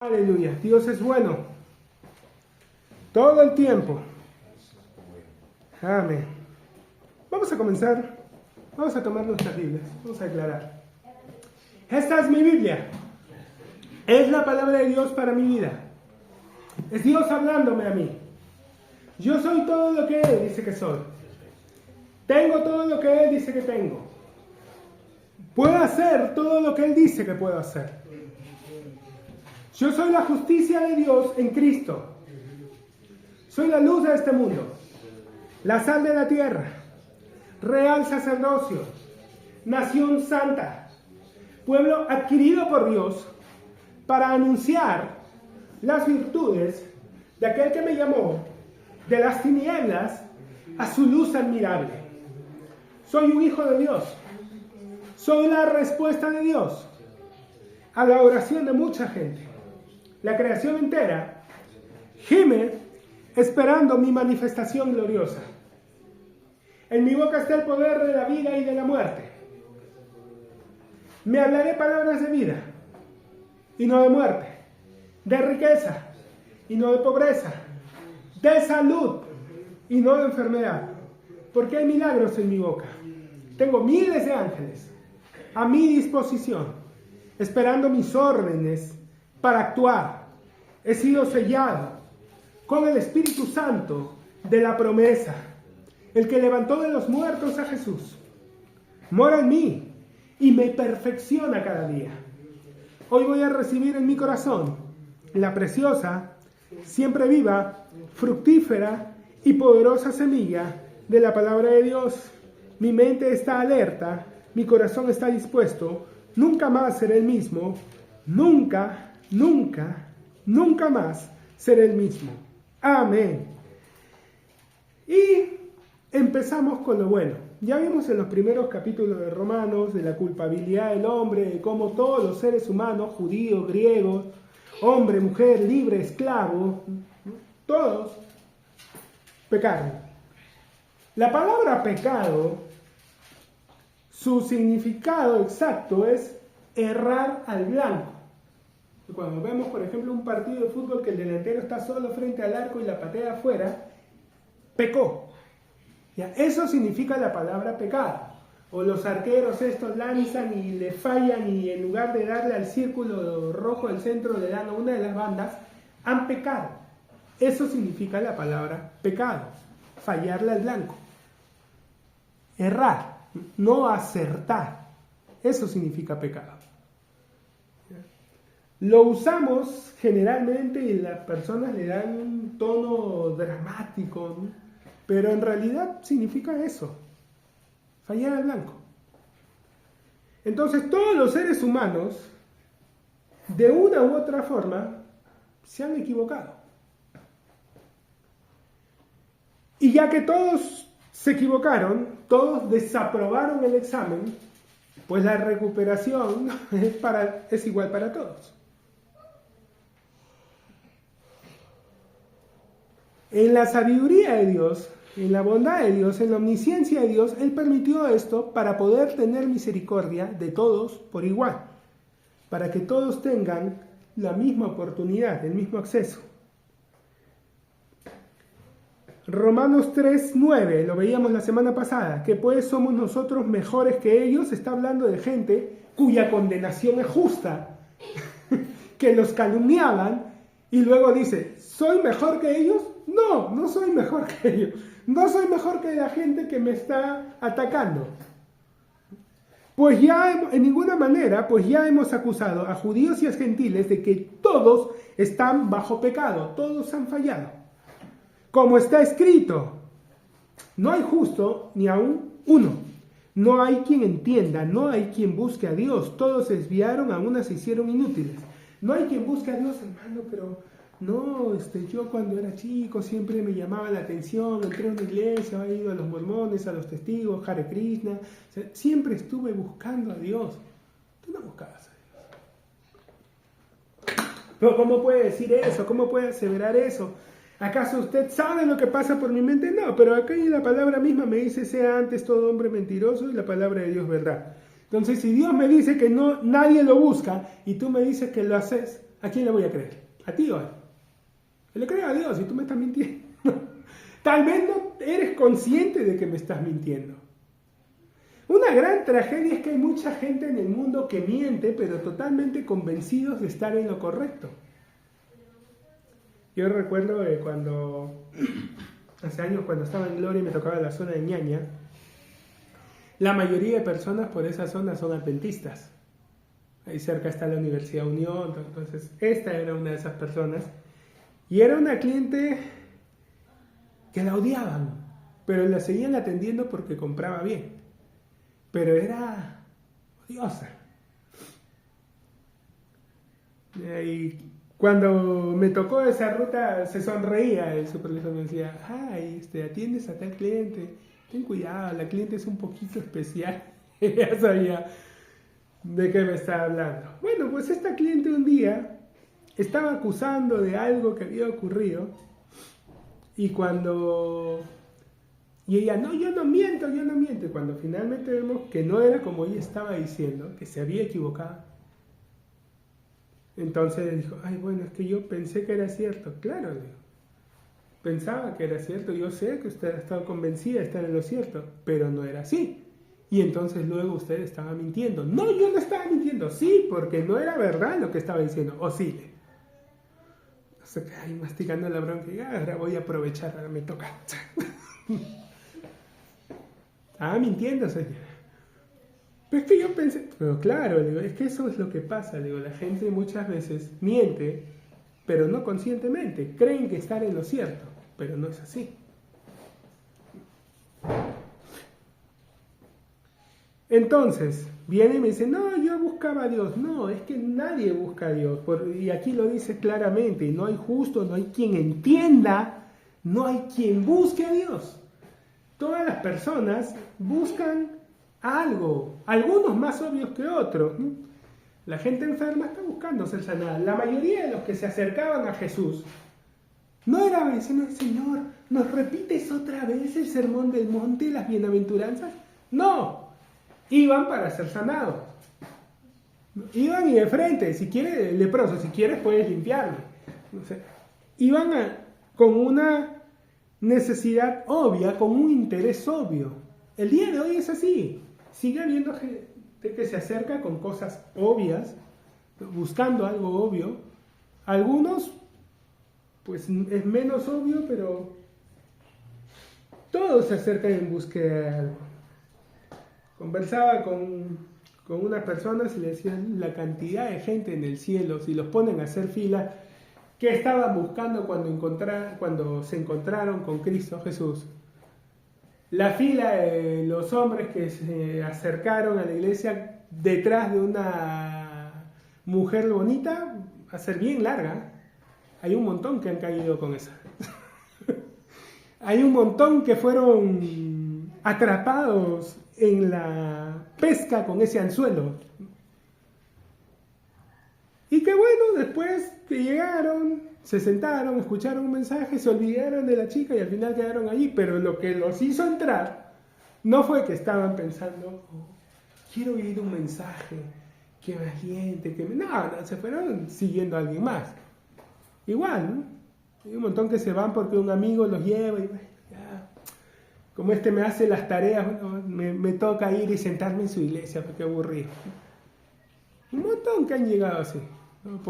Aleluya, Dios es bueno. Todo el tiempo. Amén. Vamos a comenzar. Vamos a tomar nuestras Biblias. Vamos a declarar. Esta es mi Biblia. Es la palabra de Dios para mi vida. Es Dios hablándome a mí. Yo soy todo lo que Él dice que soy. Tengo todo lo que Él dice que tengo. Puedo hacer todo lo que Él dice que puedo hacer. Yo soy la justicia de Dios en Cristo. Soy la luz de este mundo, la sal de la tierra, real sacerdocio, nación santa, pueblo adquirido por Dios para anunciar las virtudes de aquel que me llamó de las tinieblas a su luz admirable. Soy un hijo de Dios. Soy la respuesta de Dios a la oración de mucha gente. La creación entera gime esperando mi manifestación gloriosa. En mi boca está el poder de la vida y de la muerte. Me hablaré palabras de vida y no de muerte, de riqueza y no de pobreza, de salud y no de enfermedad, porque hay milagros en mi boca. Tengo miles de ángeles a mi disposición, esperando mis órdenes para actuar. He sido sellado con el Espíritu Santo de la promesa, el que levantó de los muertos a Jesús. Mora en mí y me perfecciona cada día. Hoy voy a recibir en mi corazón la preciosa, siempre viva, fructífera y poderosa semilla de la palabra de Dios. Mi mente está alerta, mi corazón está dispuesto. Nunca más seré el mismo. Nunca más seré el mismo. Amén. Y empezamos con lo bueno. Ya vimos en los primeros capítulos de Romanos de la culpabilidad del hombre, de cómo todos los seres humanos, judíos, griegos, hombre, mujer, libre, esclavo, todos pecaron. La palabra pecado, su significado exacto es errar al blanco. Cuando vemos, por ejemplo, un partido de fútbol que el delantero está solo frente al arco y la patea afuera, pecó. ¿Ya? Eso significa la palabra pecado. O los arqueros estos lanzan y le fallan y en lugar de darle al círculo rojo del centro le dan a una de las bandas, han pecado. Eso significa la palabra pecado. Fallarle al blanco. Errar, no acertar. Eso significa pecado. Lo usamos generalmente y las personas le dan un tono dramático, ¿no? Pero en realidad significa eso, fallar al blanco. Entonces todos los seres humanos, de una u otra forma, se han equivocado. Y ya que todos se equivocaron, todos desaprobaron el examen, pues la recuperación es igual para todos. En la sabiduría de Dios, en la bondad de Dios, en la omnisciencia de Dios, Él permitió esto para poder tener misericordia de todos por igual, para que todos tengan la misma oportunidad, el mismo acceso. Romanos 3:9, lo veíamos la semana pasada, que pues somos nosotros mejores que ellos, está hablando de gente cuya condenación es justa, que los calumniaban y luego dice, ¿soy mejor que ellos? No, no soy mejor que ellos. No soy mejor que la gente que me está atacando. Pues ya, en ninguna manera, pues ya hemos acusado a judíos y a gentiles de que todos están bajo pecado, todos han fallado. Como está escrito, no hay justo ni aún uno. No hay quien entienda, no hay quien busque a Dios. Todos se desviaron, a unas se hicieron inútiles. No hay quien busque a Dios, hermano, pero no, yo cuando era chico siempre me llamaba la atención, entré a una iglesia, he ido a los mormones, a los testigos, Hare Krishna, o sea, siempre estuve buscando a Dios. Tú no buscabas a Dios. Pero ¿cómo puede decir eso? ¿Cómo puede aseverar eso? ¿Acaso usted sabe lo que pasa por mi mente? No, pero acá la palabra misma me dice, sea antes todo hombre mentiroso y la palabra de Dios verdad. Entonces, si Dios me dice que no, nadie lo busca y tú me dices que lo haces, ¿A quién le voy a creer? ¿A ti o a él? Yo le creo a Dios y tú me estás mintiendo. Tal vez no eres consciente de que me estás mintiendo. Una gran tragedia es que hay mucha gente en el mundo que miente, pero totalmente convencidos de estar en lo correcto. Yo recuerdo hace años, cuando estaba en Gloria y me tocaba la zona de Ñaña, la mayoría de personas por esa zona son adventistas. Ahí cerca está la Universidad Unión, entonces esta era una de esas personas. Y era una cliente que la odiaban, pero la seguían atendiendo porque compraba bien. Pero era odiosa. Y cuando me tocó esa ruta se sonreía el supervisor, me decía, ay, atiendes a tal cliente, ten cuidado, la cliente es un poquito especial. Ya sabía de qué me estaba hablando. Bueno, pues esta cliente un día estaba acusando de algo que había ocurrido y ella, no, yo no miento. Y cuando finalmente vemos que no era como ella estaba diciendo, que se había equivocado, entonces dijo, ay, bueno, es que yo pensé que era cierto. Claro, digo, pensaba que era cierto, yo sé que usted ha estado convencida de estar en lo cierto, pero no era así. Y entonces luego usted estaba mintiendo. No, yo no estaba mintiendo, sí, porque no era verdad lo que estaba diciendo, o sí. No sé qué, ahí masticando la bronca, y ahora voy a aprovechar, ahora me toca. Mintiendo, señora. Pero es que yo pensé, pero claro, digo, es que eso es lo que pasa, digo, la gente muchas veces miente, pero no conscientemente, creen que están en lo cierto, pero no es así. Entonces, viene y me dice, no, yo buscaba a Dios. No, es que nadie busca a Dios, y aquí lo dice claramente, no hay justo, no hay quien entienda, no hay quien busque a Dios. Todas las personas buscan algo, algunos más obvios que otros, ¿no? La gente enferma está buscando ser sanada. La mayoría de los que se acercaban a Jesús no era diciendo, Señor, ¿nos repites otra vez el sermón del monte y las bienaventuranzas? No, iban para ser sanados. Iban y de frente, si quieres, leproso, si quieres puedes limpiarme. No sé. Iban con una necesidad obvia, con un interés obvio. El día de hoy es así. Sigue habiendo gente que se acerca con cosas obvias, buscando algo obvio. Algunos, pues es menos obvio, pero todos se acercan en búsqueda de algo. Conversaba con unas personas y le decían la cantidad de gente en el cielo, si los ponen a hacer fila, que estaban buscando cuando se encontraron con Cristo Jesús. La fila de los hombres que se acercaron a la iglesia detrás de una mujer bonita va a ser bien larga. Hay un montón que han caído con esa. Hay un montón que fueron atrapados en la pesca con ese anzuelo. Y que bueno, después que llegaron, se sentaron, escucharon un mensaje, se olvidaron de la chica y al final quedaron allí. Pero lo que los hizo entrar no fue que estaban pensando, quiero oír un mensaje que me aliente, no, se fueron siguiendo a alguien más. Igual, ¿no? Hay un montón que se van porque un amigo los lleva y ya, como me hace las tareas, bueno, me toca ir y sentarme en su iglesia porque aburrido. Un montón que han llegado así, ¿no?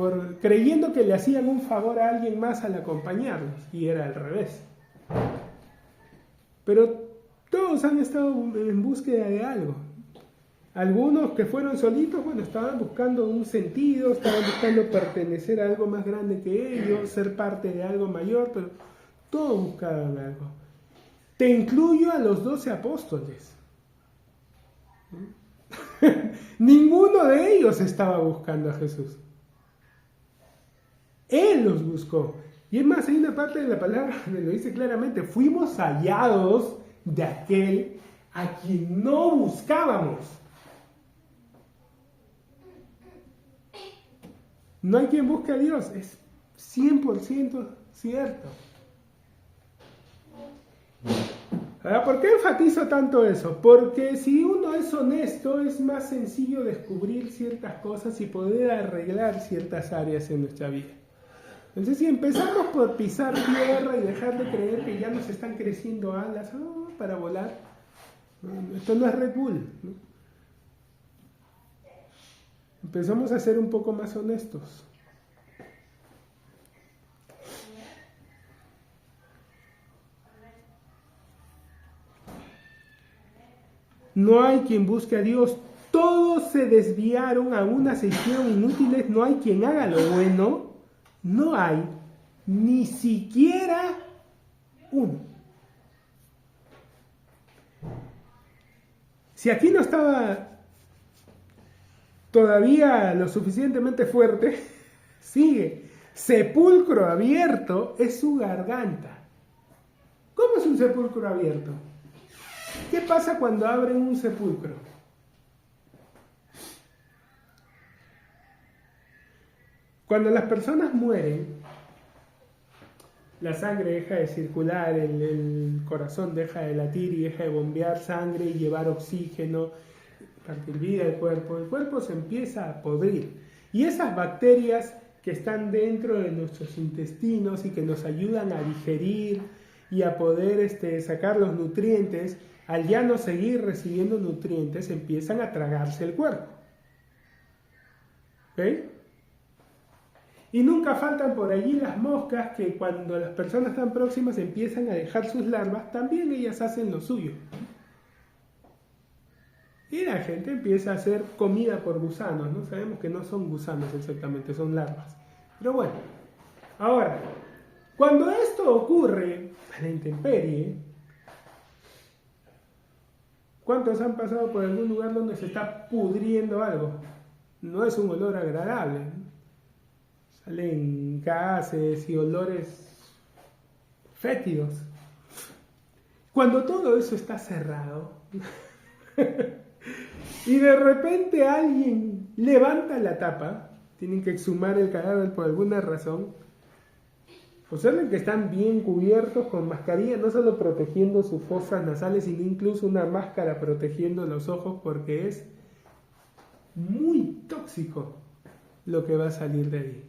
Creyendo que le hacían un favor a alguien más al acompañarlos, y era al revés. Pero todos han estado en búsqueda de algo. Algunos que fueron solitos, bueno, estaban buscando un sentido, estaban buscando pertenecer a algo más grande que ellos, ser parte de algo mayor, pero todos buscaban algo. Te incluyo a los 12 apóstoles. Ninguno de ellos estaba buscando a Jesús. Él los buscó. Y es más, hay una parte de la palabra que lo dice claramente, fuimos hallados de aquel a quien no buscábamos. No hay quien busque a Dios, es 100% cierto. Ahora, ¿por qué enfatizo tanto eso? Porque si uno es honesto, es más sencillo descubrir ciertas cosas y poder arreglar ciertas áreas en nuestra vida. Entonces, si empezamos por pisar tierra y dejar de creer que ya nos están creciendo alas para volar, esto no es Red Bull, ¿no? Empezamos a ser un poco más honestos. No hay quien busque a Dios. Todos se desviaron, a una se hicieron inútiles. No hay quien haga lo bueno. No hay ni siquiera uno. Si aquí no estaba todavía lo suficientemente fuerte, sigue. Sepulcro abierto es su garganta. ¿Cómo es un sepulcro abierto? ¿Qué pasa cuando abren un sepulcro? Cuando las personas mueren, la sangre deja de circular, el corazón deja de latir y deja de bombear sangre y llevar oxígeno, partir vida al cuerpo. El cuerpo se empieza a podrir. Y esas bacterias que están dentro de nuestros intestinos y que nos ayudan a digerir y a poder sacar los nutrientes, al ya no seguir recibiendo nutrientes, empiezan a tragarse el cuerpo. ¿Ok? Y nunca faltan por allí las moscas que cuando las personas están próximas empiezan a dejar sus larvas, también ellas hacen lo suyo. Y la gente empieza a hacer comida por gusanos, ¿no? Sabemos que no son gusanos exactamente, son larvas. Pero bueno, ahora, cuando esto ocurre a la intemperie, ¿cuántos han pasado por algún lugar donde se está pudriendo algo? No es un olor agradable, ¿no? Salen gases y olores fétidos. Cuando todo eso está cerrado y de repente alguien levanta la tapa, tienen que exhumar el cadáver por alguna razón, observen que están bien cubiertos con mascarilla, no solo protegiendo sus fosas nasales, sino incluso una máscara protegiendo los ojos, porque es muy tóxico lo que va a salir de ahí.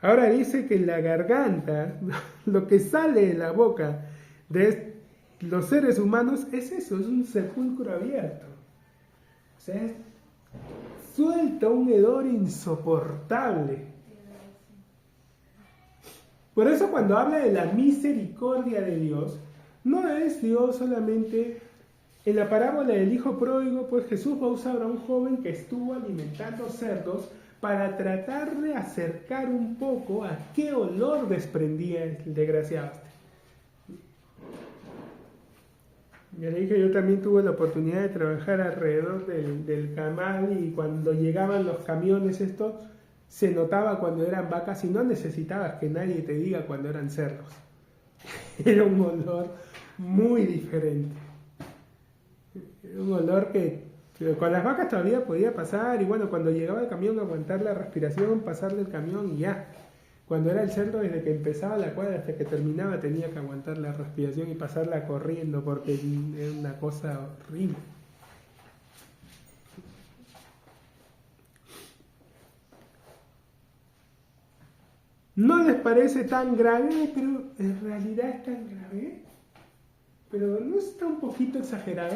Ahora dice que en la garganta, lo que sale de la boca de los seres humanos es eso, es un sepulcro abierto. O sea, suelta un hedor insoportable. Por eso cuando habla de la misericordia de Dios, no es Dios solamente. En la parábola del hijo pródigo, pues Jesús va a usar a un joven que estuvo alimentando cerdos para tratar de acercar un poco a qué olor desprendía el desgraciado. Ya le dije, yo también tuve la oportunidad de trabajar alrededor del canal y cuando llegaban los camiones estos, se notaba cuando eran vacas y no necesitabas que nadie te diga cuando eran cerdos. Era un olor muy diferente. Era un olor que con las vacas todavía podía pasar y bueno, cuando llegaba el camión aguantar la respiración, pasar del camión y ya. Cuando era el cerdo, desde que empezaba la cuadra hasta que terminaba tenía que aguantar la respiración y pasarla corriendo porque era una cosa horrible. ¿No les parece tan grave? Pero en realidad es tan grave. Pero ¿no está un poquito exagerado?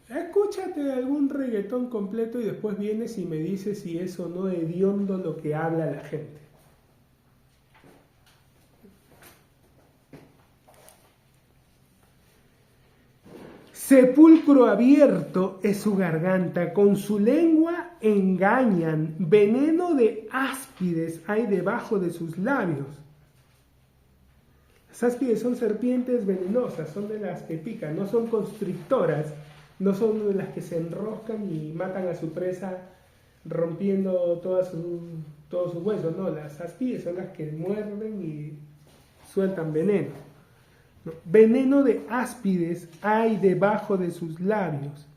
Escúchate algún reggaetón completo y después vienes y me dices si es o no hediondo lo que habla la gente. Sepulcro abierto es su garganta, con su lengua engañan, veneno de áspides hay debajo de sus labios. Las áspides son serpientes venenosas, son de las que pican, no son constrictoras. No son de las que se enroscan y matan a su presa rompiendo todos sus huesos, no, las áspides son las que muerden y sueltan veneno. ¿No? Veneno de áspides hay debajo de sus labios.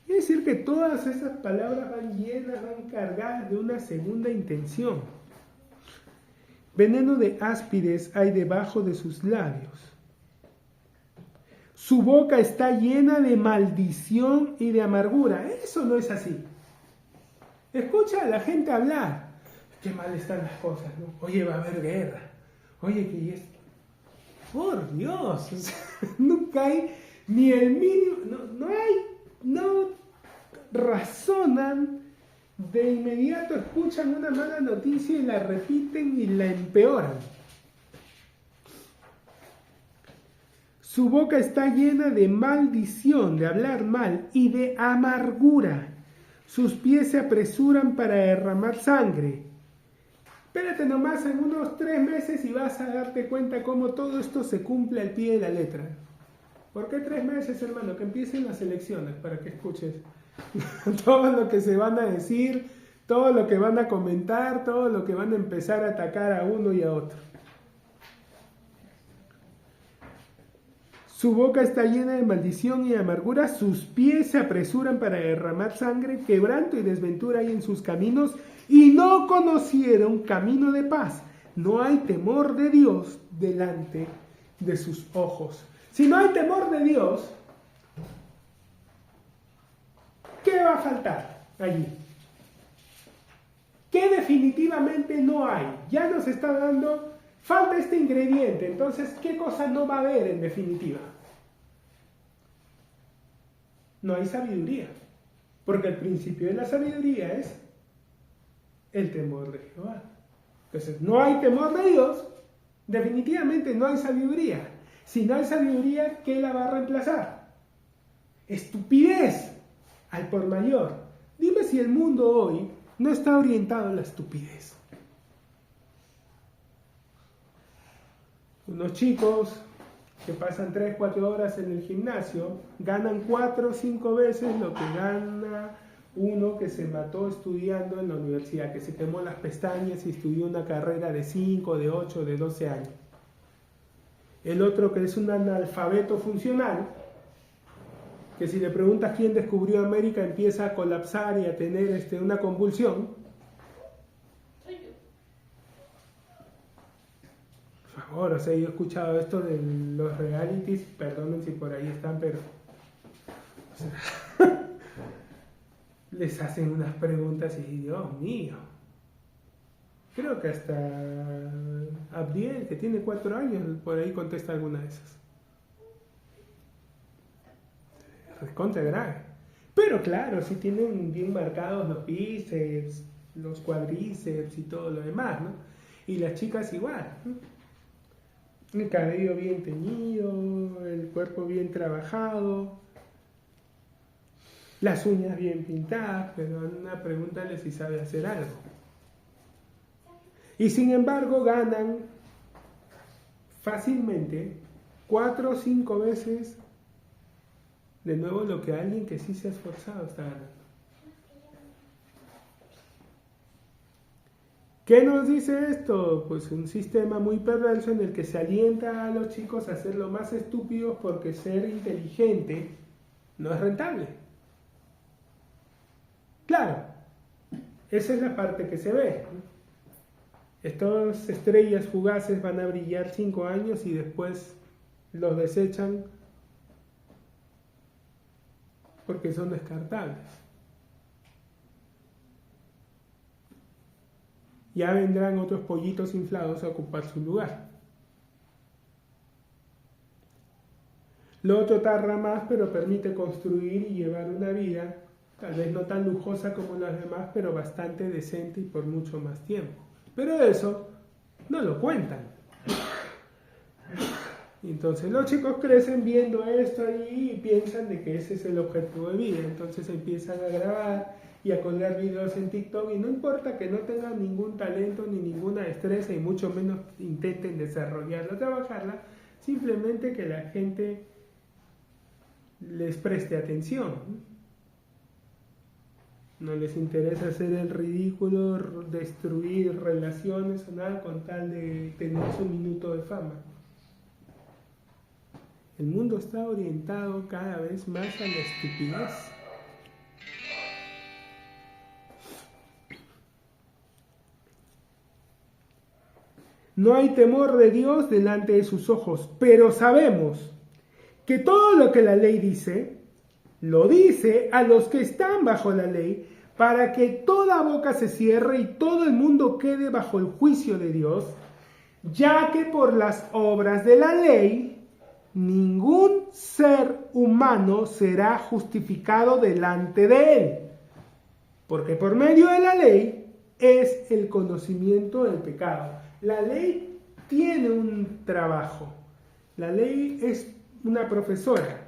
Es decir que todas esas palabras van llenas, van cargadas de una segunda intención. Veneno de áspides hay debajo de sus labios. Su boca está llena de maldición y de amargura. Eso no es así. Escucha a la gente hablar. Qué mal están las cosas, ¿no? Oye, va a haber guerra. Oye, que es... Por Dios. O sea, nunca hay ni el mínimo... No razonan. De inmediato escuchan una mala noticia y la repiten y la empeoran. Su boca está llena de maldición, de hablar mal y de amargura. Sus pies se apresuran para derramar sangre. Espérate nomás en unos 3 meses y vas a darte cuenta cómo todo esto se cumple al pie de la letra. ¿Por qué 3 meses, hermano? Que empiecen las elecciones para que escuches todo lo que se van a decir, todo lo que van a comentar, todo lo que van a empezar a atacar a uno y a otro. Su boca está llena de maldición y de amargura, sus pies se apresuran para derramar sangre, quebranto y desventura hay en sus caminos, y no conocieron camino de paz. No hay temor de Dios delante de sus ojos. Si no hay temor de Dios, ¿qué va a faltar allí? ¿Qué definitivamente no hay? Ya nos está dando, falta este ingrediente, entonces, ¿qué cosa no va a haber en definitiva? No hay sabiduría, porque el principio de la sabiduría es el temor de Jehová. Entonces, no hay temor de Dios, definitivamente no hay sabiduría. Si no hay sabiduría, ¿qué la va a reemplazar? Estupidez al por mayor. Dime si el mundo hoy no está orientado a la estupidez. Unos chicos que pasan 3, 4 horas en el gimnasio ganan 4 o 5 veces lo que gana uno que se mató estudiando en la universidad, que se quemó las pestañas y estudió una carrera de 5, de 8, de 12 años. El otro que es un analfabeto funcional, que si le preguntas quién descubrió América empieza a colapsar y a tener una convulsión. Soy yo. Por favor, o sea, yo he escuchado esto de los realities, perdonen si por ahí están, pero... O sea, les hacen unas preguntas y Dios mío. Creo que hasta Abdiel, que tiene 4 años, por ahí contesta alguna de esas. Recontra grave. Pero claro, sí tienen bien marcados los bíceps, los cuadríceps y todo lo demás, ¿no? Y las chicas igual, ¿no? El cabello bien teñido, el cuerpo bien trabajado, las uñas bien pintadas, pero Ana, pregúntale si sabe hacer algo. Y sin embargo ganan fácilmente 4 o 5 veces de nuevo lo que alguien que sí se ha esforzado está ganando. ¿Qué nos dice esto? Pues un sistema muy perverso en el que se alienta a los chicos a ser lo más estúpidos porque ser inteligente no es rentable. Claro, esa es la parte que se ve. Estas estrellas fugaces van a brillar 5 años y después los desechan porque son descartables. Ya vendrán otros pollitos inflados a ocupar su lugar. Lo otro tarda más, pero permite construir y llevar una vida, tal vez no tan lujosa como las demás, pero bastante decente y por mucho más tiempo. Pero eso no lo cuentan. Entonces los chicos crecen viendo esto ahí y piensan de que ese es el objetivo de vida. Entonces empiezan a grabar y a colgar videos en TikTok y no importa que no tengan ningún talento ni ninguna destreza y mucho menos intenten desarrollarla, trabajarla, simplemente que la gente les preste atención. No les interesa hacer el ridículo, destruir relaciones o nada con tal de tener su minuto de fama. El mundo está orientado cada vez más a la estupidez. No hay temor de Dios delante de sus ojos, pero sabemos que todo lo que la ley dice, lo dice a los que están bajo la ley, para que toda boca se cierre y todo el mundo quede bajo el juicio de Dios, ya que por las obras de la ley, ningún ser humano será justificado delante de él, porque por medio de la ley es el conocimiento del pecado. La ley tiene un trabajo, la ley es una profesora.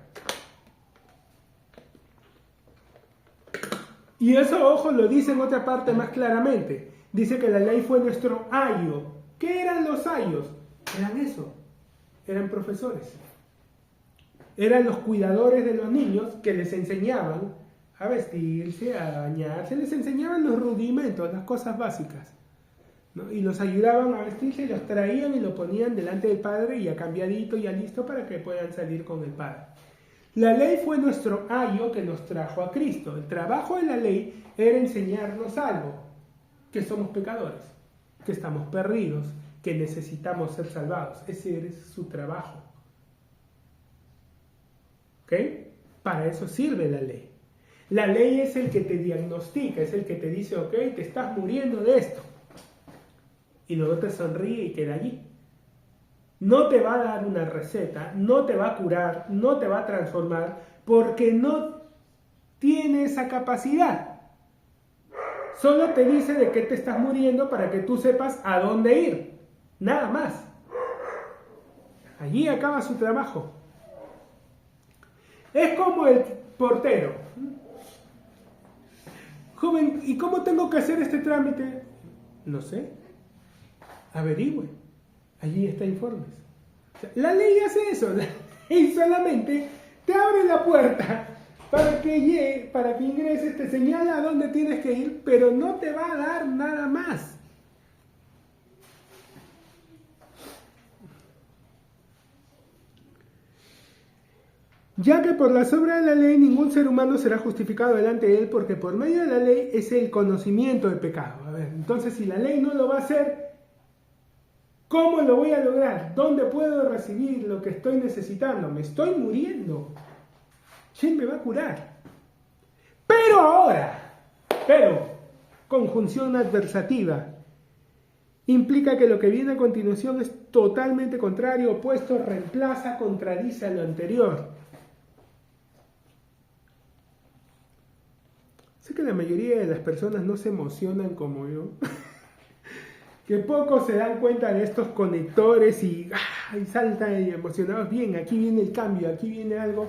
Y eso, ojo, lo dice en otra parte más claramente. Dice que la ley fue nuestro ayo. ¿Qué eran los ayos? Eran eso, eran profesores. Eran los cuidadores de los niños que les enseñaban a vestirse, a bañarse, les enseñaban los rudimentos, las cosas básicas, ¿no? Y los ayudaban a vestirse y los traían y lo ponían delante del padre y ya cambiadito, ya listo para que puedan salir con el padre. La ley fue nuestro ayo que nos trajo a Cristo. El trabajo de la ley era enseñarnos algo, que somos pecadores, que estamos perdidos, que necesitamos ser salvados. Ese es su trabajo. ¿Ok? Para eso sirve la ley. La ley es el que te diagnostica, es el que te dice, ok, te estás muriendo de esto. Y luego te sonríe y queda allí. No te va a dar una receta, no te va a curar, no te va a transformar, porque no tiene esa capacidad. Solo te dice de qué te estás muriendo para que tú sepas a dónde ir. Nada más. Allí acaba su trabajo. Es como el portero. Joven, ¿y cómo tengo que hacer este trámite? No sé. Averigüe. Allí está informes. O sea, la ley hace eso. La ley solamente te abre la puerta para que ingreses, te señala a dónde tienes que ir, pero no te va a dar nada más. Ya que por las obras de la ley ningún ser humano será justificado delante de él, porque por medio de la ley es el conocimiento del pecado. A ver, entonces si la ley no lo va a hacer, ¿cómo lo voy a lograr? ¿Dónde puedo recibir lo que estoy necesitando? Me estoy muriendo. ¿Quién me va a curar? Pero ahora, conjunción adversativa, implica que lo que viene a continuación es totalmente contrario, opuesto, reemplaza, contradice a lo anterior. Sé que la mayoría de las personas no se emocionan como yo, que pocos se dan cuenta de estos conectores y saltan emocionados. Bien, aquí viene el cambio, aquí viene algo,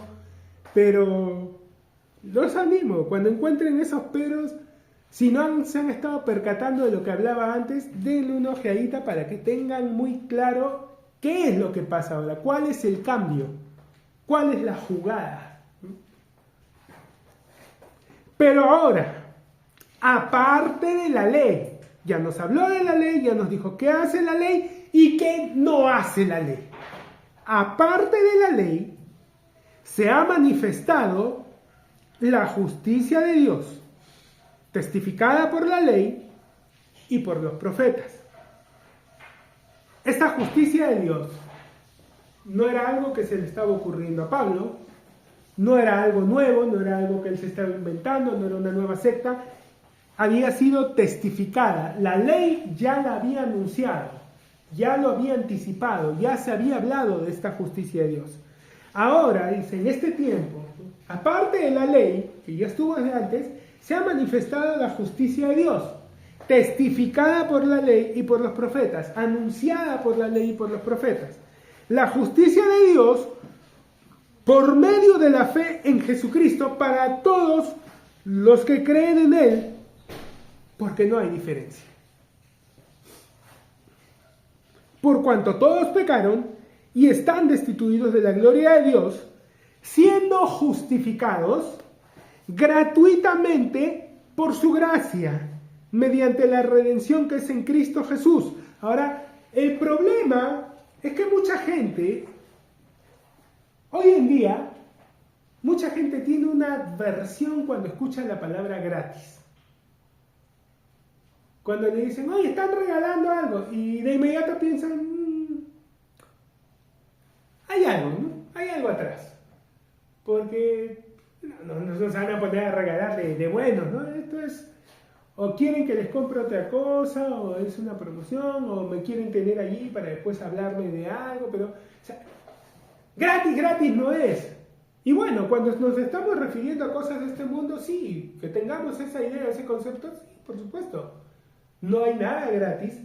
pero los animo, cuando encuentren esos peros, si no se han estado percatando de lo que hablaba antes, denle una ojeadita para que tengan muy claro qué es lo que pasa ahora, cuál es el cambio, cuál es la jugada. Pero ahora, aparte de la ley, ya nos habló de la ley, ya nos dijo qué hace la ley y qué no hace la ley. Aparte de la ley, se ha manifestado la justicia de Dios, testificada por la ley y por los profetas. Esta justicia de Dios no era algo que se le estaba ocurriendo a Pablo, no era algo nuevo, no era algo que él se estaba inventando, no era una nueva secta, había sido testificada. La ley ya la había anunciado, ya lo había anticipado, ya se había hablado de esta justicia de Dios. Ahora, dice, en este tiempo, aparte de la ley, que ya estuvo desde antes, se ha manifestado la justicia de Dios, testificada por la ley y por los profetas, anunciada por la ley y por los profetas. La justicia de Dios por medio de la fe en Jesucristo para todos los que creen en Él, porque no hay diferencia. Por cuanto todos pecaron y están destituidos de la gloria de Dios, siendo justificados gratuitamente por su gracia, mediante la redención que es en Cristo Jesús. Ahora, el problema es que mucha gente, hoy en día, mucha gente tiene una adversión cuando escucha la palabra gratis. Cuando le dicen, oye, están regalando algo, y de inmediato piensan, hay algo, ¿no? Hay algo atrás. Porque no se van a poner a regalar de buenos, ¿no? Esto es, o quieren que les compre otra cosa, o es una promoción, o me quieren tener allí para después hablarme de algo, pero, o sea, gratis no es. Y bueno, cuando nos estamos refiriendo a cosas de este mundo, sí, que tengamos esa idea, ese concepto, sí, por supuesto. No hay nada gratis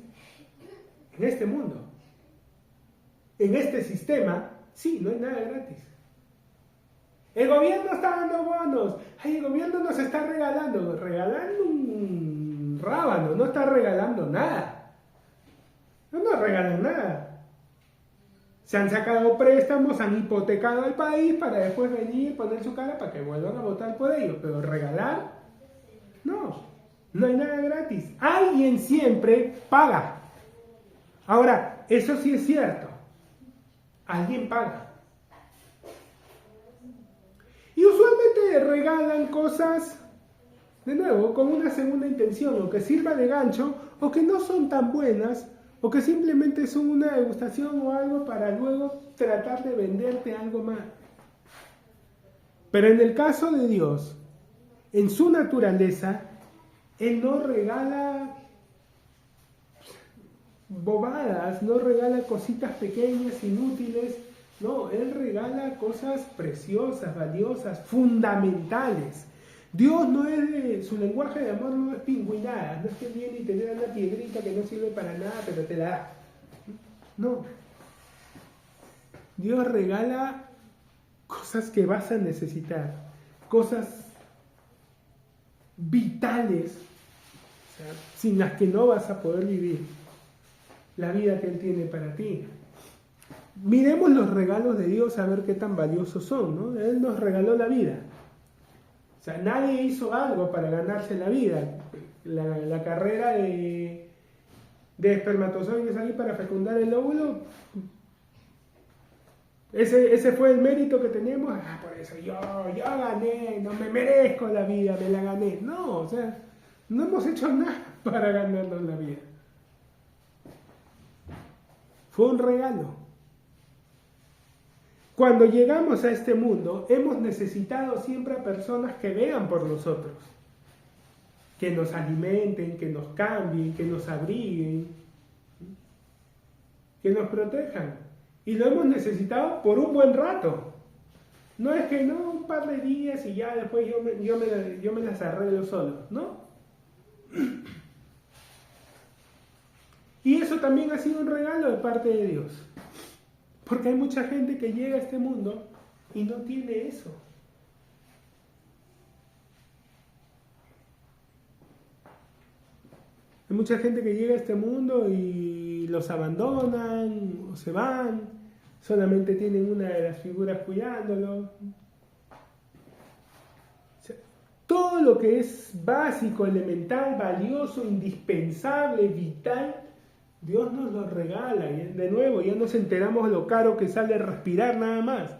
en este mundo. En este sistema, sí, no hay nada gratis. El gobierno está dando bonos. Ay, el gobierno nos está regalando un rábano, no está regalando nada. No regalan nada. Se han sacado préstamos, han hipotecado al país para después venir y poner su cara para que vuelvan a votar por ellos. Pero regalar, no hay nada gratis. Alguien siempre paga. Ahora, eso sí es cierto. Alguien paga. Y usualmente regalan cosas, de nuevo, con una segunda intención, o que sirva de gancho, o que no son tan buenas, o que simplemente son una degustación o algo para luego tratar de venderte algo más. Pero en el caso de Dios, en su naturaleza, Él no regala bobadas, no regala cositas pequeñas, inútiles. No, Él regala cosas preciosas, valiosas, fundamentales. Dios no es su lenguaje de amor no es pingüinada, no es que viene y te da una piedrita que no sirve para nada, pero te la da. No. Dios regala cosas que vas a necesitar, cosas vitales, o sea, sin las que no vas a poder vivir la vida que Él tiene para ti. Miremos los regalos de Dios a ver qué tan valiosos son, ¿no? Él nos regaló la vida. O sea, nadie hizo algo para ganarse la vida. La carrera de espermatozoides ahí para fecundar el óvulo, ese fue el mérito que tenemos. Por eso yo gané, no me merezco la vida, me la gané. No, o sea, no hemos hecho nada para ganarnos la vida. Fue un regalo. Cuando llegamos a este mundo, hemos necesitado siempre a personas que vean por nosotros, que nos alimenten, que nos cambien, que nos abriguen, que nos protejan. Y lo hemos necesitado por un buen rato. No es que no, un par de días y ya después yo me las arreglo solo, ¿no? Y eso también ha sido un regalo de parte de Dios. Porque hay mucha gente que llega a este mundo y no tiene eso. Hay mucha gente que llega a este mundo y los abandonan o se van, solamente tienen una de las figuras cuidándolos. O sea, todo lo que es básico, elemental, valioso, indispensable, vital, Dios nos lo regala. Y de nuevo, ya nos enteramos lo caro que sale respirar nada más.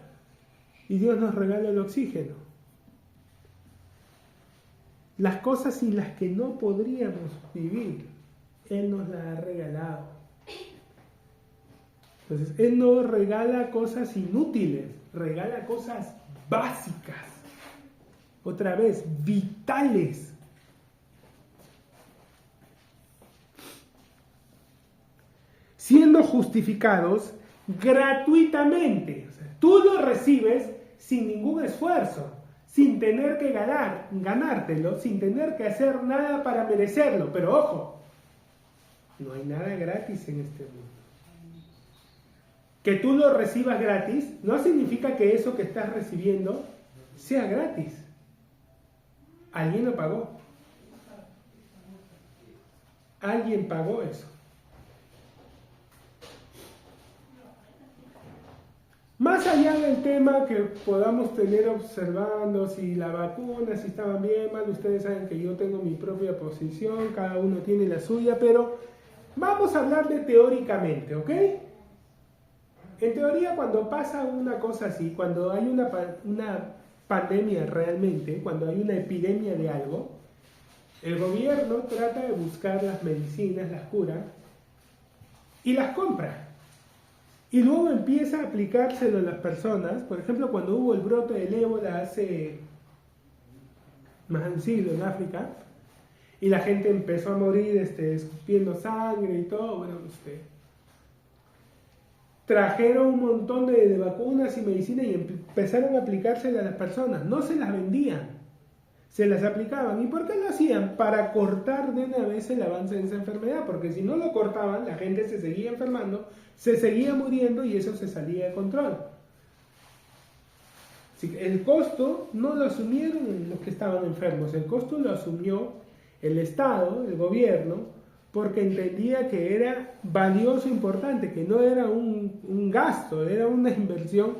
Y Dios nos regala el oxígeno. Las cosas sin las que no podríamos vivir, Él nos las ha regalado. Entonces, Él no regala cosas inútiles, regala cosas básicas. Otra vez, vitales. Siendo justificados gratuitamente. O sea, tú lo recibes sin ningún esfuerzo, sin tener que ganártelo, sin tener que hacer nada para merecerlo. Pero ojo, no hay nada gratis en este mundo. Que tú lo recibas gratis no significa que eso que estás recibiendo sea gratis. Alguien lo pagó. Alguien pagó eso. Más allá del tema que podamos tener observando si la vacuna, si estaban bien, mal, ustedes saben que yo tengo mi propia posición, cada uno tiene la suya, pero vamos a hablar de teóricamente, ¿ok? En teoría, cuando pasa una cosa así, cuando hay una pandemia realmente, cuando hay una epidemia de algo, El gobierno trata de buscar las medicinas, las curas, y las compra. Y luego empieza a aplicárselo a las personas. Por ejemplo, cuando hubo el brote del ébola hace más de un siglo en África, y la gente empezó a morir escupiendo sangre y todo, bueno, trajeron un montón de vacunas y medicinas y empezaron a aplicárselas a las personas. No se las vendían, se las aplicaban. ¿Y por qué lo hacían? Para cortar de una vez el avance de esa enfermedad, porque si no lo cortaban, la gente se seguía enfermando, se seguía muriendo y eso se salía de control. El costo no lo asumieron los que estaban enfermos, el costo lo asumió el Estado, el gobierno, porque entendía que era valioso e importante, que no era un gasto, era una inversión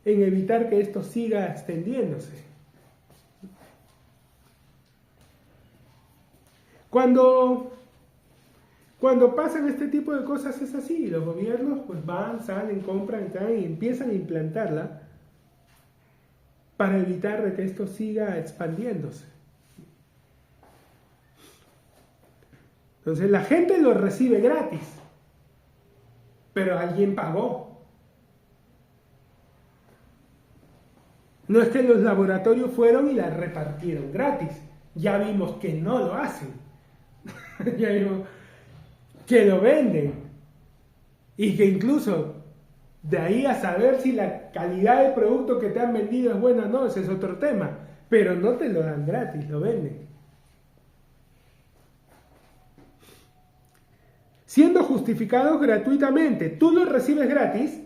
en evitar que esto siga extendiéndose. Cuando pasan este tipo de cosas es así, los gobiernos pues van, salen, compran, traen y empiezan a implantarla para evitar que esto siga expandiéndose. Entonces la gente lo recibe gratis, pero alguien pagó. No es que los laboratorios fueron y la repartieron gratis. Ya vimos que no lo hacen. Ya vimos que lo venden. Y que incluso de ahí a saber si la calidad del producto que te han vendido es buena o no, ese es otro tema. Pero no te lo dan gratis, lo venden. Siendo justificados gratuitamente. Tú lo recibes gratis,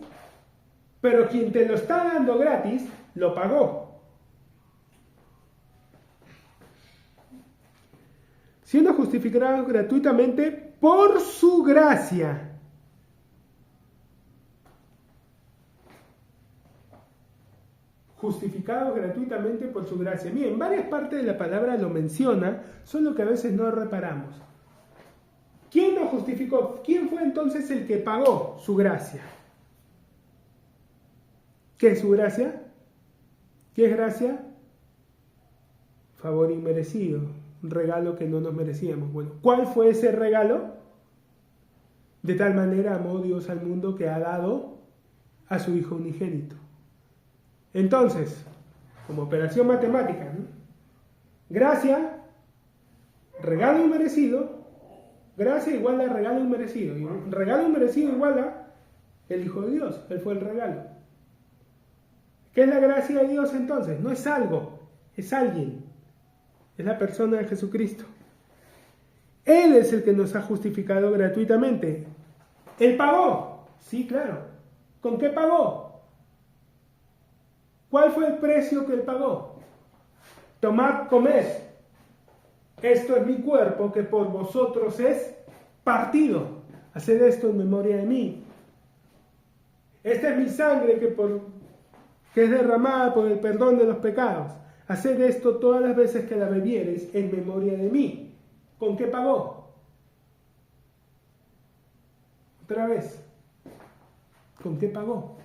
pero quien te lo está dando gratis, lo pagó. Siendo justificados gratuitamente por su gracia. Justificados gratuitamente por su gracia. Miren, varias partes de la palabra lo menciona, solo que a veces no reparamos. ¿Quién lo justificó? ¿Quién fue entonces el que pagó su gracia? ¿Qué es su gracia? ¿Qué es gracia? Favor inmerecido, un regalo que no nos merecíamos. Bueno, ¿cuál fue ese regalo? De tal manera amó Dios al mundo que ha dado a su Hijo unigénito. Entonces, como operación matemática, ¿no? Gracia, regalo inmerecido, gracia igual a regalo inmerecido. Y un regalo inmerecido igual a el Hijo de Dios. Él fue el regalo. ¿Qué es la gracia de Dios entonces? No es algo, es alguien. Es la persona de Jesucristo. Él es el que nos ha justificado gratuitamente. ¿Él pagó? Sí, claro. ¿Con qué pagó? ¿Cuál fue el precio que él pagó? Tomad, comed. Esto es mi cuerpo que por vosotros es partido. Haced esto en memoria de mí. Esta es mi sangre que es derramada por el perdón de los pecados. Haced esto todas las veces que la bebiereis en memoria de mí. ¿Con qué pagó? Otra vez. ¿Con qué pagó?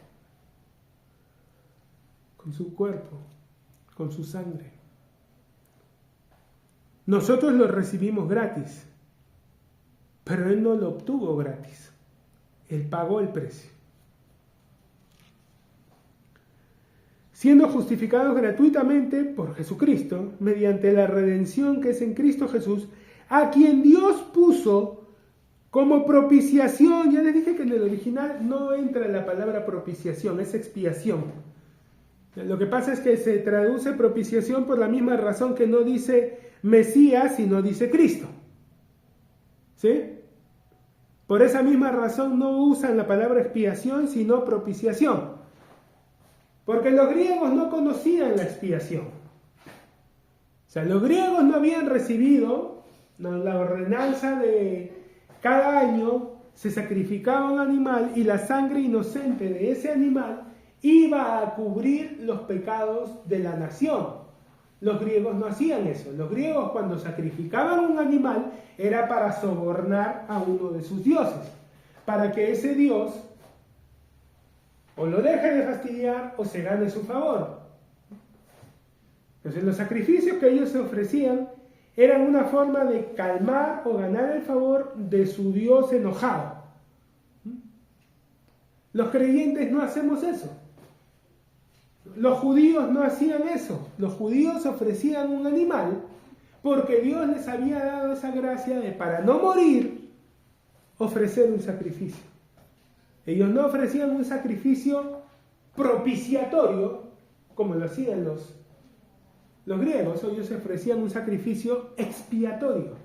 Con su cuerpo, con su sangre. Nosotros lo recibimos gratis, pero Él no lo obtuvo gratis. Él pagó el precio. Siendo justificados gratuitamente por Jesucristo, mediante la redención que es en Cristo Jesús, a quien Dios puso como propiciación. Ya les dije que en el original no entra la palabra propiciación, es expiación. Lo que pasa es que se traduce propiciación por la misma razón que no dice Mesías, sino dice Cristo. ¿Sí? Por esa misma razón no usan la palabra expiación, sino propiciación. Porque los griegos no conocían la expiación. O sea, los griegos no habían recibido la ordenanza de cada año se sacrificaba un animal y la sangre inocente de ese animal iba a cubrir los pecados de la nación. Los griegos no hacían eso. Los griegos cuando sacrificaban un animal era para sobornar a uno de sus dioses, para que ese dios o lo deje de fastidiar o se gane su favor. Entonces los sacrificios que ellos se ofrecían eran una forma de calmar o ganar el favor de su Dios enojado. Los creyentes no hacemos eso. Los judíos no hacían eso. Los judíos ofrecían un animal porque Dios les había dado esa gracia de, para no morir, ofrecer un sacrificio. Ellos no ofrecían un sacrificio propiciatorio como lo hacían los griegos. Ellos ofrecían un sacrificio expiatorio.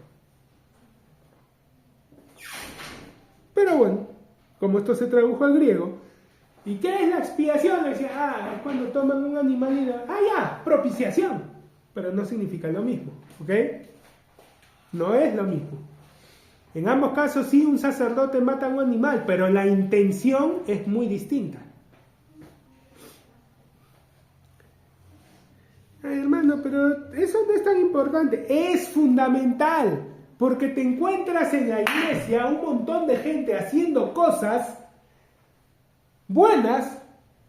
Pero bueno, como esto se tradujo al griego, ¿y qué es la expiación? Decía, es cuando toman un animal y propiciación. Pero no significa lo mismo, ¿ok? No es lo mismo. En ambos casos sí, un sacerdote mata a un animal, pero la intención es muy distinta. Ay, hermano, pero eso no es tan importante. Es fundamental, porque te encuentras en la iglesia un montón de gente haciendo cosas buenas,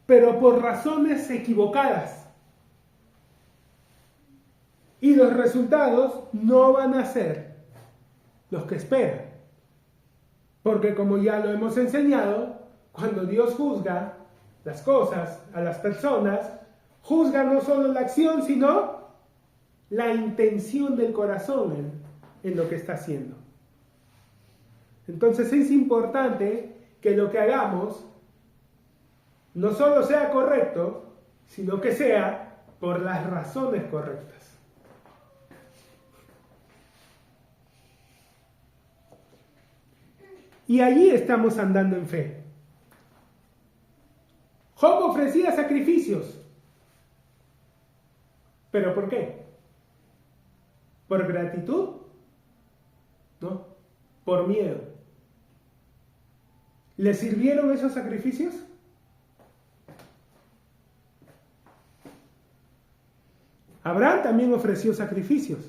pero por razones equivocadas. Y los resultados no van a ser los que esperan. Porque como ya lo hemos enseñado, cuando Dios juzga las cosas a las personas, juzga no solo la acción, sino la intención del corazón en lo que está haciendo. Entonces es importante que lo que hagamos no solo sea correcto, sino que sea por las razones correctas. Y allí estamos andando en fe. Job ofrecía sacrificios. ¿Pero por qué? ¿Por gratitud? No, por miedo. ¿Le sirvieron esos sacrificios? Abraham también ofreció sacrificios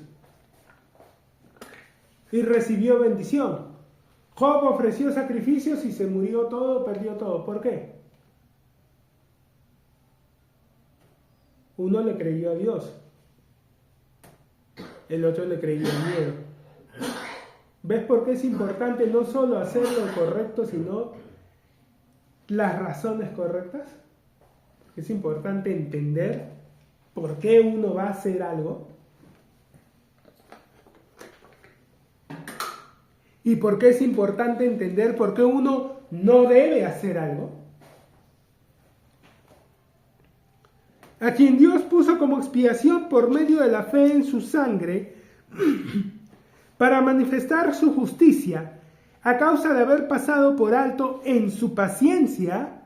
y recibió bendición. Job ofreció sacrificios y se murió todo, perdió todo. ¿Por qué? Uno le creyó a Dios, el otro le creyó al miedo. ¿Ves por qué es importante no solo hacer lo correcto, sino las razones correctas? Es importante entender por qué uno va a hacer algo y por qué es importante entender por qué uno no debe hacer algo. A quien Dios puso como expiación por medio de la fe en su sangre para manifestar su justicia a causa de haber pasado por alto en su paciencia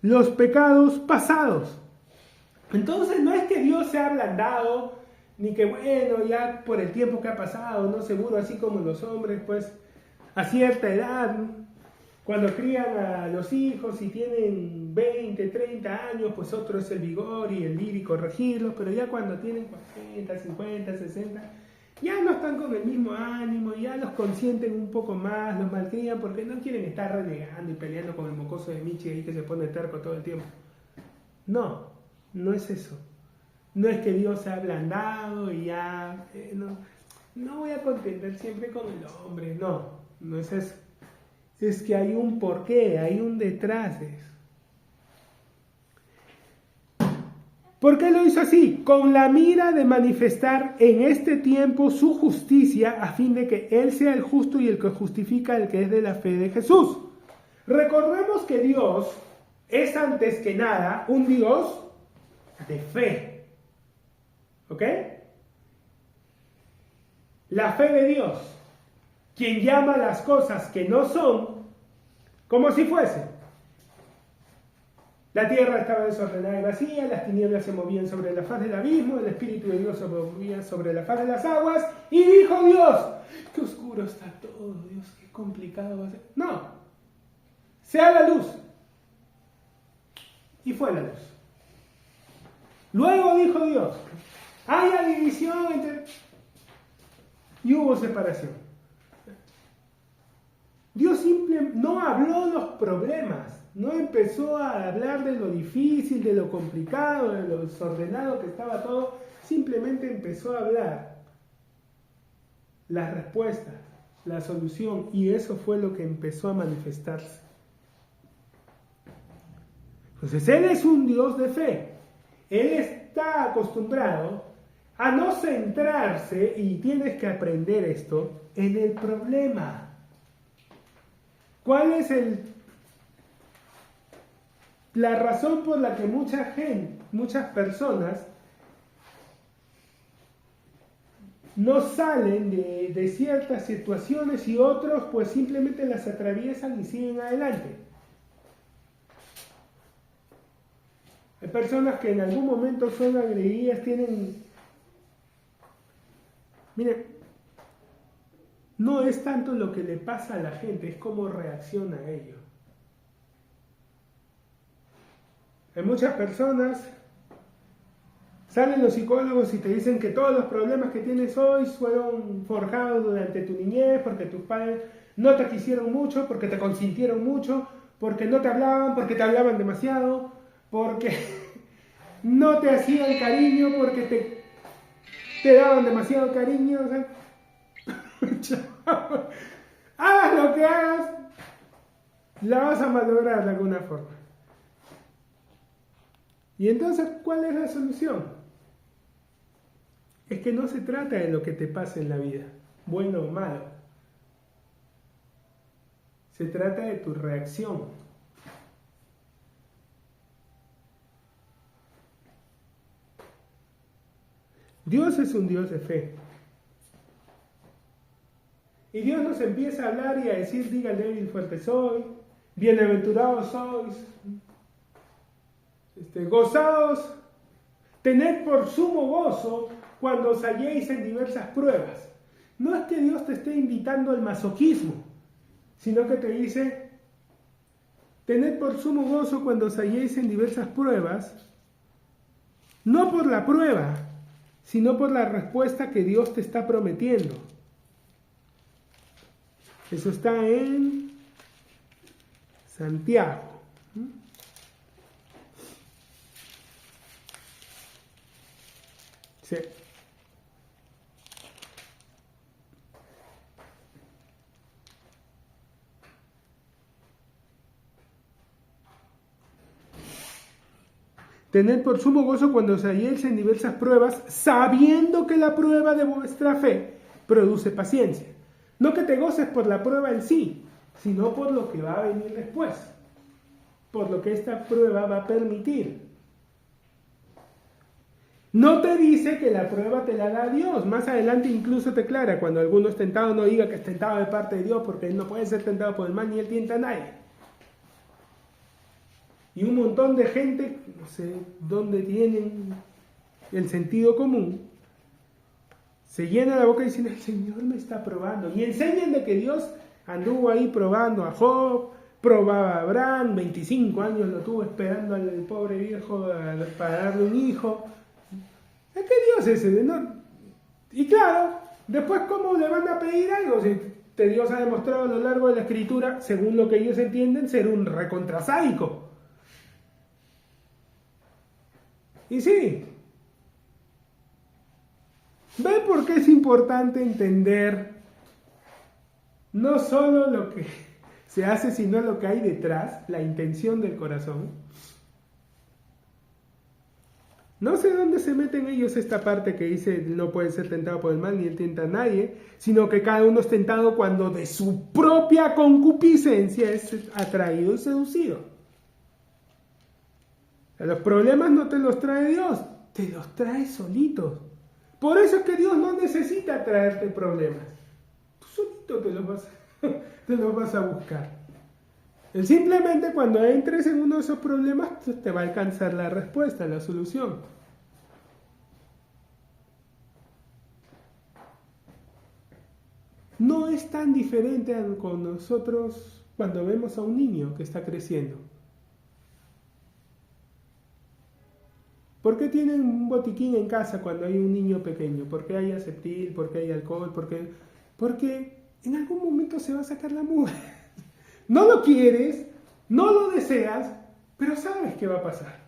los pecados pasados. Entonces no es que Dios se ha ablandado, ni que bueno, ya por el tiempo que ha pasado, no seguro, así como los hombres, pues a cierta edad, cuando crían a los hijos y tienen 20, 30 años, pues otro es el vigor y el ir y corregirlos, pero ya cuando tienen 40, 50, 60, ya no están con el mismo ánimo, ya los consienten un poco más, los malcrían porque no quieren estar renegando y peleando con el mocoso de Michi ahí que se pone terco todo el tiempo. No, no es eso. No es que Dios se ha ablandado y ya no voy a contender siempre con el hombre. No es eso. Es que hay un porqué, hay un detrás de eso. ¿Por qué lo hizo así? Con la mira de manifestar en este tiempo su justicia a fin de que Él sea el justo y el que justifica el que es de la fe de Jesús. Recordemos que Dios es antes que nada un Dios de fe. ¿Ok? La fe de Dios, quien llama las cosas que no son como si fuesen. La tierra estaba desordenada y vacía, las tinieblas se movían sobre la faz del abismo, el Espíritu de Dios se movía sobre la faz de las aguas, y dijo Dios, qué oscuro está todo, Dios, qué complicado va a ser. No, sea la luz. Y fue la luz. Luego dijo Dios, haya división entre... Y hubo separación. Dios no habló los problemas, no empezó a hablar de lo difícil, de lo complicado, de lo desordenado que estaba todo, simplemente empezó a hablar las respuestas, la solución, y eso fue lo que empezó a manifestarse. Entonces, Él es un Dios de fe. Él está acostumbrado a no centrarse, y tienes que aprender esto, en el problema. ¿Cuál es la razón por la que muchas personas no salen de ciertas situaciones y otros pues simplemente las atraviesan y siguen adelante? Hay personas que en algún momento son agredidas, miren, no es tanto lo que le pasa a la gente, es cómo reacciona a ello. Hay muchas personas, salen los psicólogos y te dicen que todos los problemas que tienes hoy fueron forjados durante tu niñez, porque tus padres no te quisieron mucho, porque te consintieron mucho, porque no te hablaban, porque te hablaban demasiado, porque no te hacían cariño, porque te daban demasiado cariño. O sea, hagas lo que hagas, la vas a malograr de alguna forma. Y entonces, ¿cuál es la solución? Es que no se trata de lo que te pasa en la vida, bueno o malo. Se trata de tu reacción. Dios es un Dios de fe. Y Dios nos empieza a hablar y a decir: diga débil, fuerte soy, bienaventurados sois, gozaos, tened por sumo gozo cuando os halléis en diversas pruebas. No es que Dios te esté invitando al masoquismo, sino que te dice: tened por sumo gozo cuando os halléis en diversas pruebas, no por la prueba, sino por la respuesta que Dios te está prometiendo. Eso está en Santiago. Sí. Tened por sumo gozo cuando os halléis en diversas pruebas, sabiendo que la prueba de vuestra fe produce paciencia. No que te goces por la prueba en sí, sino por lo que va a venir después, por lo que esta prueba va a permitir. No te dice que la prueba te la da Dios. Más adelante incluso te aclara: cuando alguno es tentado, no diga que es tentado de parte de Dios, porque él no puede ser tentado por el mal, ni él tienta a nadie. Y un montón de gente, no sé dónde tienen el sentido común, se llena la boca diciendo: el Señor me está probando. Y enseñan de que Dios anduvo ahí probando a Job, probaba a Abraham, 25 años lo tuvo esperando al pobre viejo para darle un hijo. ¿Es que Dios es ese? ¿No? Y claro, después, ¿cómo le van a pedir algo? Si Dios ha demostrado a lo largo de la Escritura, según lo que ellos entienden, ser un recontrasádico. Y sí, ¿ve por qué es importante entender no solo lo que se hace, sino lo que hay detrás, la intención del corazón? No sé dónde se meten ellos esta parte que dice: no puede ser tentado por el mal, ni él tienta a nadie, sino que cada uno es tentado cuando de su propia concupiscencia es atraído y seducido. Los problemas no te los trae Dios, te los trae solitos. Por eso es que Dios no necesita traerte problemas. Tú solito te los vas a buscar. Él simplemente, cuando entres en uno de esos problemas, te va a alcanzar la respuesta, la solución. No es tan diferente con nosotros cuando vemos a un niño que está creciendo. ¿Por qué tienen un botiquín en casa cuando hay un niño pequeño? ¿Por qué hay Aceptil? ¿Por qué hay alcohol? Porque en algún momento se va a sacar la mugre. No lo quieres, no lo deseas, pero sabes que va a pasar.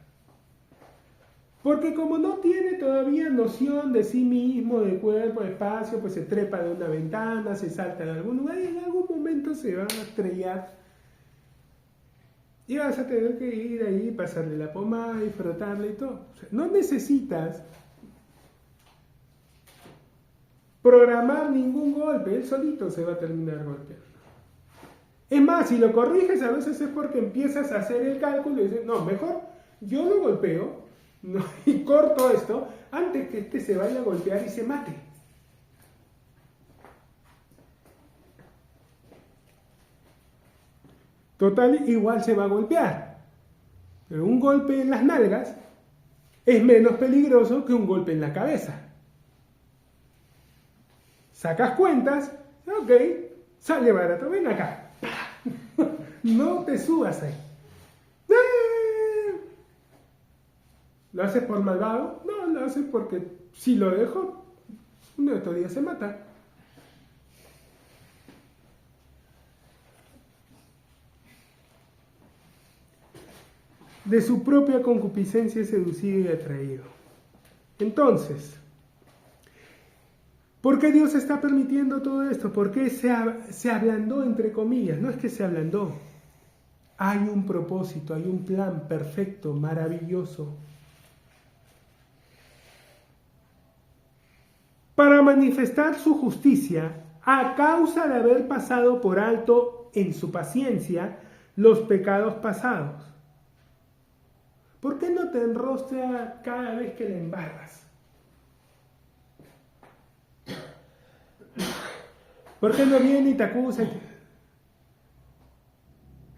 Porque como no tiene todavía noción de sí mismo, de cuerpo, de espacio, pues se trepa de una ventana, se salta de algún lugar y en algún momento se va a estrellar. Y vas a tener que ir ahí, pasarle la pomada y frotarle y todo. O sea, no necesitas programar ningún golpe, él solito se va a terminar golpeando. Es más, si lo corriges a veces es porque empiezas a hacer el cálculo y dices, no, mejor yo lo golpeo, ¿no? Y corto esto antes que este se vaya a golpear y se mate. Total, igual se va a golpear. Pero un golpe en las nalgas es menos peligroso que un golpe en la cabeza. Sacas cuentas, ok, sale barato, ven acá. No te subas ahí. ¿Lo haces por malvado? No, lo haces porque si lo dejo, uno de estos días se mata. De su propia concupiscencia es seducido y atraído. Entonces, ¿por qué Dios está permitiendo todo esto? ¿Por qué se ablandó, entre comillas? No es que se ablandó. Hay un propósito, hay un plan perfecto, maravilloso. Para manifestar su justicia, a causa de haber pasado por alto en su paciencia los pecados pasados. ¿Por qué no te enrostra cada vez que le embarras? ¿Por qué no viene y te acusa?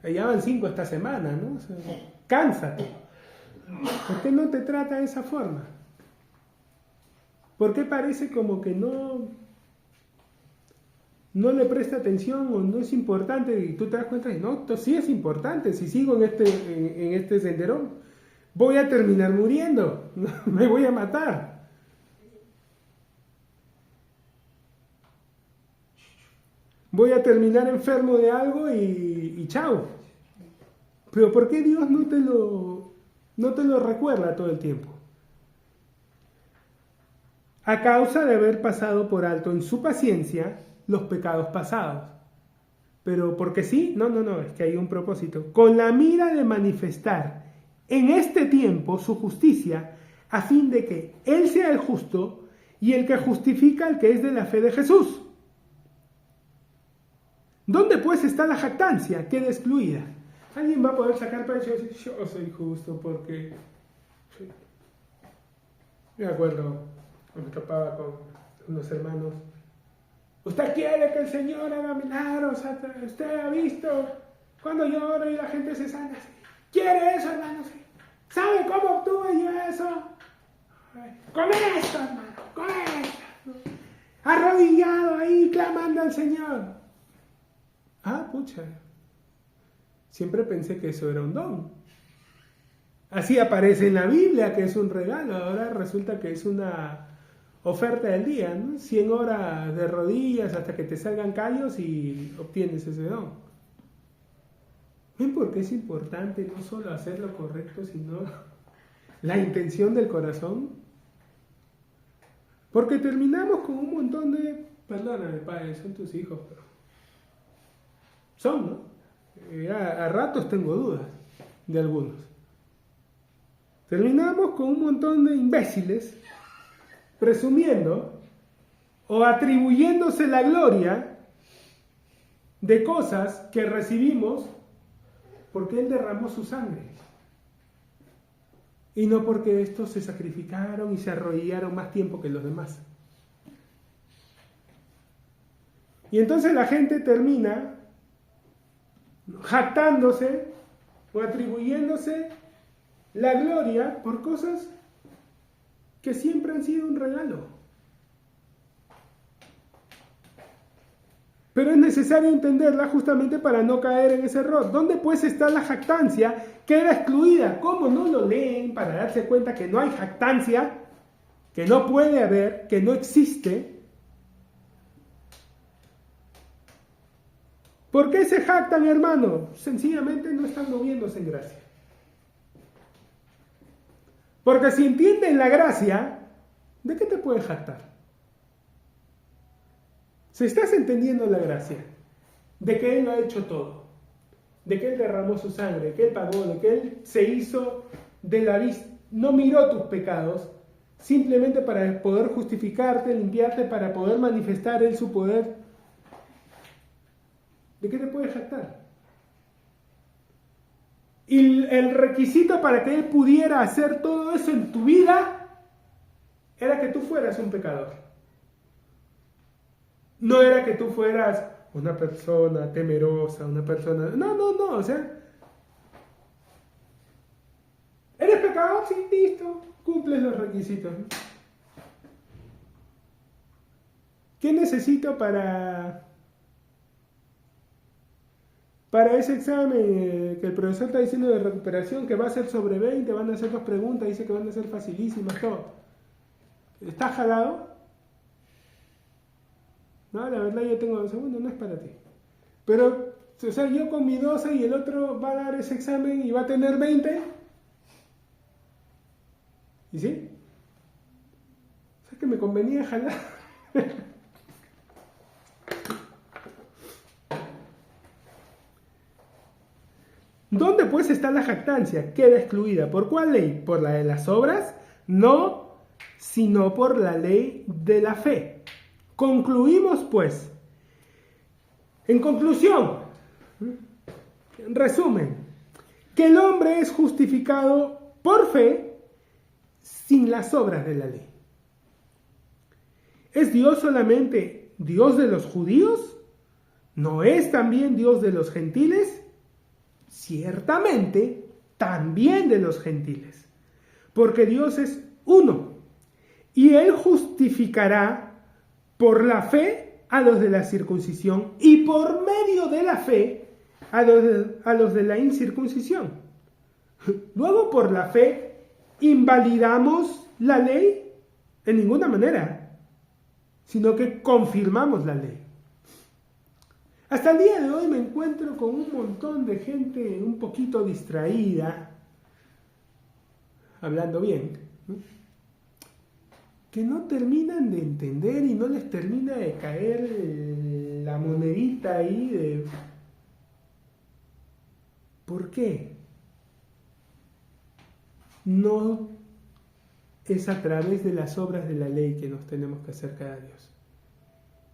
Ya van 5 esta semana, ¿no? O sea, cánsate. ¿Por qué no te trata de esa forma? ¿Por qué parece como que no le presta atención o no es importante? Y tú te das cuenta de, no, esto sí es importante. Si sigo en este sendero, voy a terminar muriendo. Me voy a matar. Voy a terminar enfermo de algo y chao. Pero ¿por qué Dios no te lo recuerda todo el tiempo? A causa de haber pasado por alto en su paciencia los pecados pasados. Pero porque sí, no, es que hay un propósito. Con la mira de manifestar en este tiempo su justicia, a fin de que Él sea el justo y el que justifica al que es de la fe de Jesús. ¿Dónde pues está la jactancia? Queda excluida. Alguien va a poder sacar pecho y decir, yo soy justo porque... Me acuerdo, me topaba con unos hermanos. ¿Usted quiere que el Señor haga milagros? ¿Usted ha visto cuando yo oro y la gente se sana? ¿Quiere eso, hermano? ¿Sabe cómo obtuve yo eso? Con esto, hermano, con esto. Arrodillado ahí, clamando al Señor. Ah, pucha. Siempre pensé que eso era un don. Así aparece en la Biblia, que es un regalo. Ahora resulta que es una oferta del día, ¿no? 100 horas de rodillas hasta que te salgan callos y obtienes ese don. ¿Ven por qué es importante no solo hacer lo correcto, sino la intención del corazón? Porque terminamos con un montón de... Perdóname, padre, son tus hijos, pero... Son, ¿no? A ratos tengo dudas de algunos. Terminamos con un montón de imbéciles presumiendo o atribuyéndose la gloria de cosas que recibimos porque Él derramó su sangre y no porque estos se sacrificaron y se arrodillaron más tiempo que los demás. Y entonces la gente termina jactándose o atribuyéndose la gloria por cosas que siempre han sido un regalo. Pero es necesario entenderla justamente para no caer en ese error. ¿Dónde pues está la jactancia? Queda excluida. ¿Cómo no lo leen para darse cuenta que no hay jactancia? Que no puede haber, que no existe. ¿Por qué se jactan, hermano? Sencillamente no están moviéndose en gracia. Porque si entienden la gracia, ¿de qué te puedes jactar? Si estás entendiendo la gracia, de que Él lo ha hecho todo, de que Él derramó su sangre, de que Él pagó, de que Él se hizo de la vista, no miró tus pecados, simplemente para poder justificarte, limpiarte, para poder manifestar Él su poder, ¿de qué te puedes jactar? Y el requisito para que Él pudiera hacer todo eso en tu vida era que tú fueras un pecador. No era que tú fueras una persona temerosa, una persona... No, o sea... ¿Eres pecador? Sí, listo. Cumples los requisitos. ¿Qué necesito para ese examen que el profesor está diciendo de recuperación, que va a ser sobre 20, van a hacer 2 preguntas, dice que van a ser facilísimas, todo? ¿Estás jalado? No, la verdad yo tengo 2 segundos, no es para ti. Pero, o sea, yo con mi 12 y el otro va a dar ese examen y va a tener 20. ¿Y sí? O sea, que me convenía jalar. ¿Dónde pues está la jactancia? Queda excluida. ¿Por cuál ley? ¿Por la de las obras? No, sino por la ley de la fe. Concluimos pues. En conclusión, en resumen, que el hombre es justificado por fe sin las obras de la ley. ¿Es Dios solamente Dios de los judíos? ¿No es también Dios de los gentiles? Ciertamente, también de los gentiles, porque Dios es uno, y Él justificará por la fe a los de la circuncisión y por medio de la fe a los de la incircuncisión. Luego, por la fe, ¿invalidamos la ley? En ninguna manera, sino que confirmamos la ley. Hasta el día de hoy me encuentro con un montón de gente un poquito distraída, hablando bien, ¿no?, que no terminan de entender y no les termina de caer la monedita ahí de ¿por qué? No es a través de las obras de la ley que nos tenemos que acercar a Dios.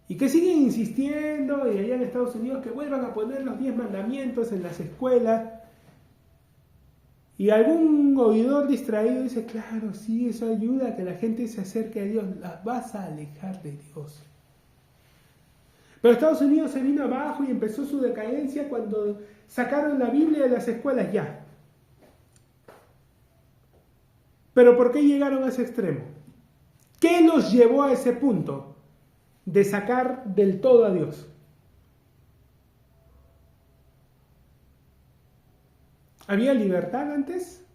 Y que siguen insistiendo, y allá en Estados Unidos, que vuelvan a poner los 10 mandamientos en las escuelas. Y algún oidor distraído dice, claro, sí, eso ayuda a que la gente se acerque a Dios. Las vas a alejar de Dios. Pero Estados Unidos se vino abajo y empezó su decadencia cuando sacaron la Biblia de las escuelas ya. Pero ¿por qué llegaron a ese extremo? ¿Qué los llevó a ese punto de sacar del todo a Dios? ¿Había libertad antes?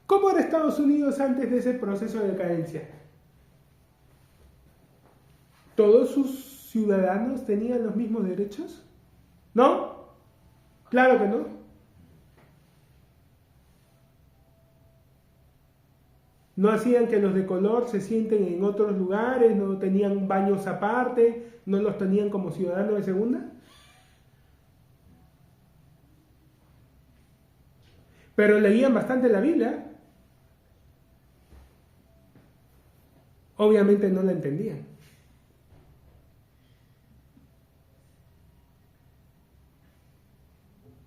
¿Cómo era Estados Unidos antes de ese proceso de decadencia? ¿Todos sus ciudadanos tenían los mismos derechos? ¿No? Claro que no. No hacían que los de color se sienten en otros lugares, no tenían baños aparte, no los tenían como ciudadanos de segunda. Pero leían bastante la Biblia. Obviamente no la entendían.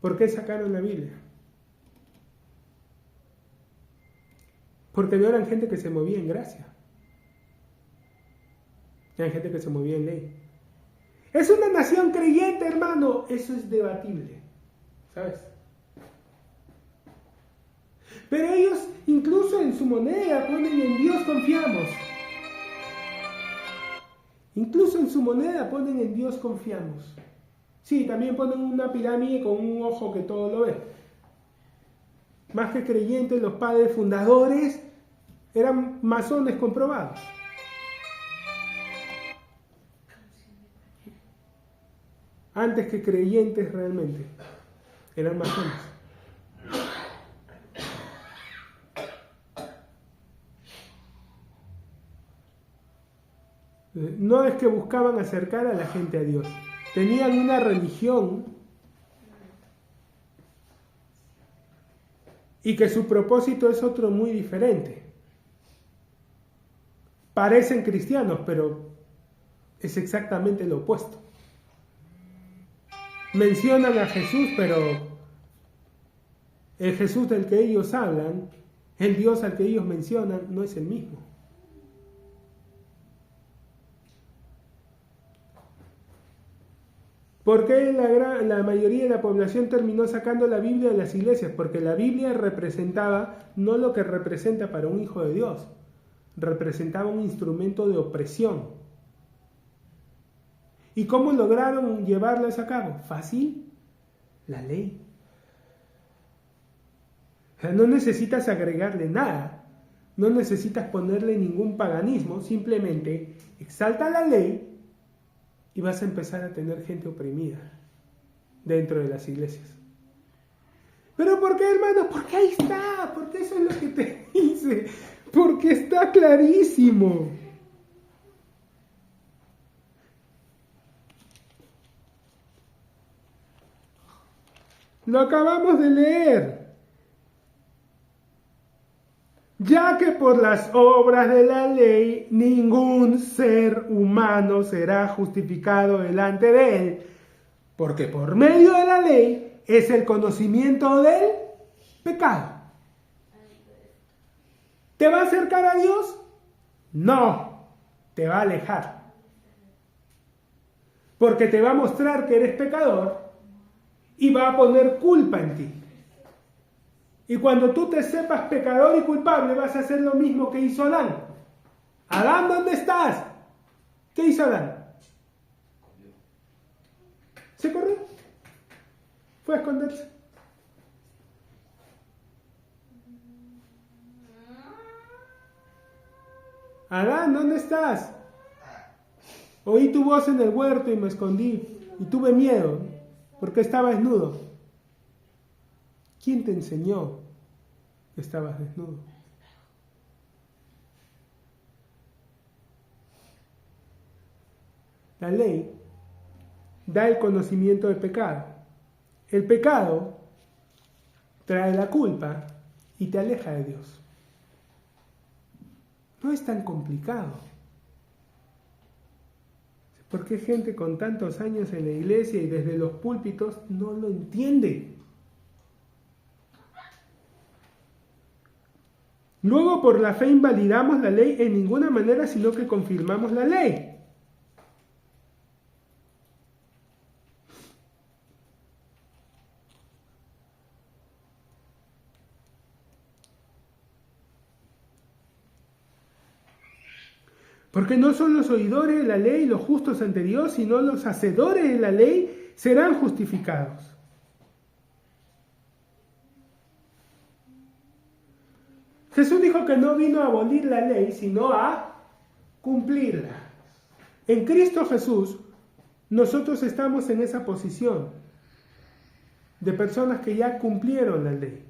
¿Por qué sacaron la Biblia? Porque no eran gente que se movía en gracia. Eran gente que se movía en ley. ¿Es una nación creyente, hermano? Eso es debatible, ¿sabes? Pero ellos incluso en su moneda ponen en Dios confiamos. Incluso en su moneda ponen en Dios confiamos. Sí, también ponen una pirámide con un ojo que todo lo ve. Más que creyentes, los padres fundadores eran masones comprobados. Antes que creyentes realmente, eran masones. No es que buscaban acercar a la gente a Dios. Tenían una religión y que su propósito es otro muy diferente. Parecen cristianos, pero es exactamente lo opuesto. Mencionan a Jesús, pero el Jesús del que ellos hablan, el Dios al que ellos mencionan, no es el mismo. ¿Por qué la mayoría de la población terminó sacando la Biblia de las iglesias? Porque la Biblia representaba no lo que representa para un hijo de Dios, representaba un instrumento de opresión. ¿Y cómo lograron llevarlas a cabo? Fácil, la ley. O sea, no necesitas agregarle nada, no necesitas ponerle ningún paganismo, simplemente exalta la ley y vas a empezar a tener gente oprimida dentro de las iglesias. ¿Pero por qué, hermano? Porque ahí está, porque eso es lo que te dice, porque está clarísimo. Lo acabamos de leer. Ya que por las obras de la ley ningún ser humano será justificado delante de él, porque por medio de la ley es el conocimiento del pecado. ¿Te va a acercar a Dios? No, te va a alejar. Porque te va a mostrar que eres pecador y va a poner culpa en ti. Y cuando tú te sepas pecador y culpable, vas a hacer lo mismo que hizo Adán. Adán, ¿dónde estás? ¿Qué hizo Adán? ¿Se corrió? Fue a esconderse. Adán, ¿dónde estás? Oí tu voz en el huerto y me escondí. Y tuve miedo, porque estaba desnudo. ¿Quién te enseñó que estabas desnudo? La ley da el conocimiento del pecado. El pecado trae la culpa y te aleja de Dios. No es tan complicado. ¿Por qué gente con tantos años en la iglesia y desde los púlpitos no lo entiende? Luego, por la fe invalidamos la ley en ninguna manera, sino que confirmamos la ley. Porque no son los oidores de la ley los justos ante Dios, sino los hacedores de la ley serán justificados. Jesús dijo que no vino a abolir la ley, sino a cumplirla. En Cristo Jesús, nosotros estamos en esa posición de personas que ya cumplieron la ley.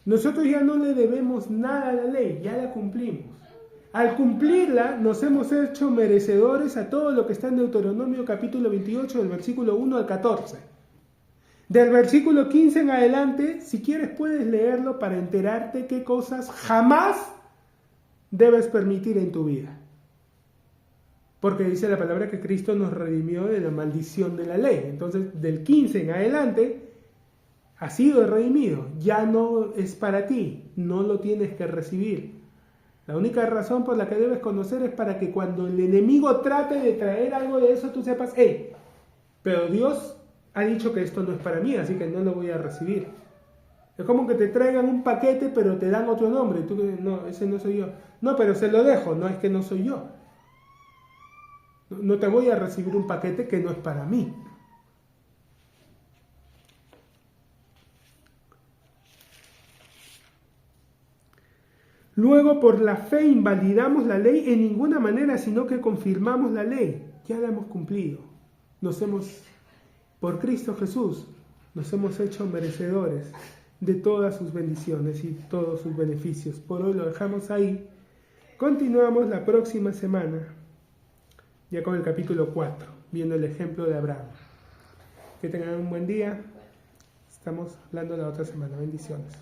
Nosotros ya no le debemos nada a la ley, ya la cumplimos. Al cumplirla, nos hemos hecho merecedores a todo lo que está en Deuteronomio capítulo 28, del versículo 1 al 14. Del versículo 15 en adelante, si quieres puedes leerlo para enterarte qué cosas jamás debes permitir en tu vida. Porque dice la palabra que Cristo nos redimió de la maldición de la ley. Entonces, del 15 en adelante, has sido redimido, ya no es para ti, no lo tienes que recibir. La única razón por la que debes conocer es para que cuando el enemigo trate de traer algo de eso, tú sepas, hey, pero Dios ha dicho que esto no es para mí, así que no lo voy a recibir. Es como que te traigan un paquete, pero te dan otro nombre, y tú no, ese no soy yo. No, pero se lo dejo, no es que no soy yo. No te voy a recibir un paquete que no es para mí. Luego, por la fe invalidamos la ley en ninguna manera, sino que confirmamos la ley. Ya la hemos cumplido. Por Cristo Jesús, nos hemos hecho merecedores de todas sus bendiciones y todos sus beneficios. Por hoy lo dejamos ahí Continuamos la próxima semana, ya con el capítulo 4, viendo el ejemplo de Abraham. Que tengan un buen día. Estamos hablando la otra semana. Bendiciones.